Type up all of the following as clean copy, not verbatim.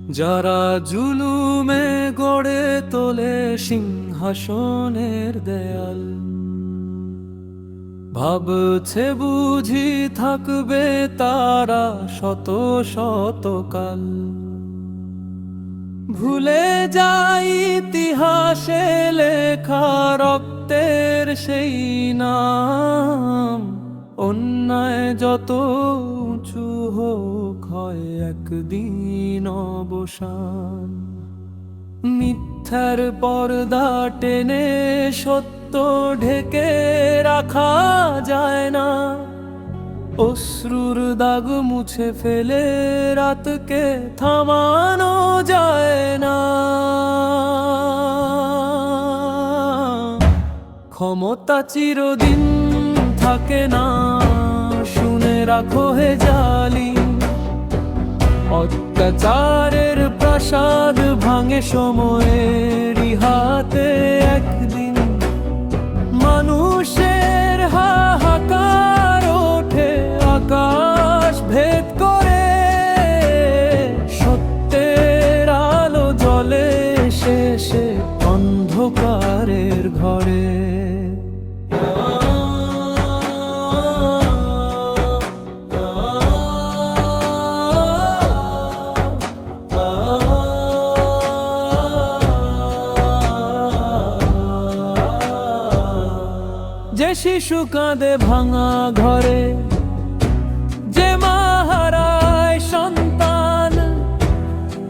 যারা জুলুমে গড়ে তোলে সিংহাসনের দেয়াল, ভাবছে বুঝি থাকবে তারা শত শতকাল। ভুলে যাই ইতিহাসে লেখা রক্তের সেই নাম, অন্যায় যত উঁচু হোক হয় একদিন অবসান। মিথ্যার পর্দা টেনে সত্য ঢেকে রাখা যায় না, অশ্রুর দাগ মুছে ফেলে রাতকে থামানো যায় না। ক্ষমতা চিরদিন থাকে না, শুনে রাখো হে জালিম। অত্যাচারের প্রাসাদ ভাঙে সময়েরই হাতে একদিন। মানুষের হাহাকার ওঠে আকাশ ভেদ করে, সত্যের আলো জ্বলে শেষে অন্ধকারের ঘরে। যে শিশু কাঁদে ভাঙা ঘরে, যে মা হারায় সন্তান,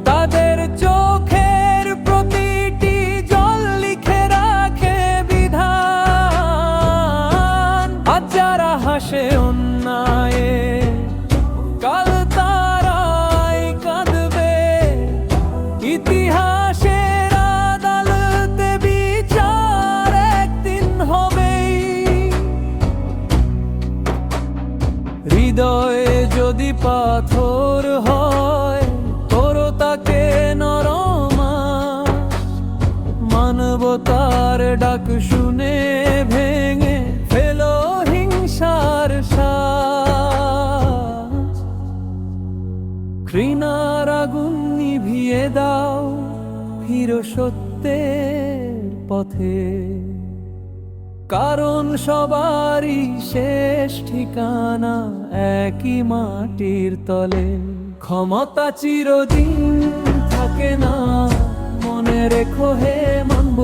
তাদের চোখের প্রতিটি জল লিখে রাখে বিধান। আজ যারা হাসে অন্যায়ে, কাল তারাই কাঁদবে ইতিহাসের আদালতে বিচার একদিন হবে। হৃদয়ে যদি পাথর হয় তোরো তাকে নরম মানবতার ডাক শুনে ভেঙে ফেলো হিংসার শ্বাস। ঘৃণার আগুন নিভিয়ে দাও, ফিরো সত্যের পথে, কারণ সবারই শেষ ঠিকানা একই মাটির তলে। ক্ষমতা চিরদিন থাকে না, মনে রেখো হে মানব।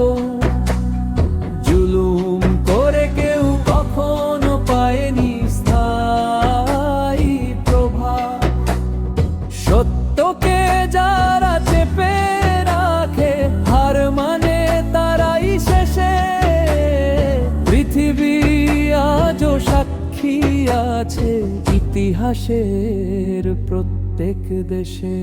জুলুম করে কেউ কখনো পায়নি স্থায়ী প্রভাব। সত্যকে যারা চেপে রাখে হার মানে তারাই শেষে। পৃথিবী আজও সাক্ষী আছে ইতিহাসের প্রত্যেক দেশে।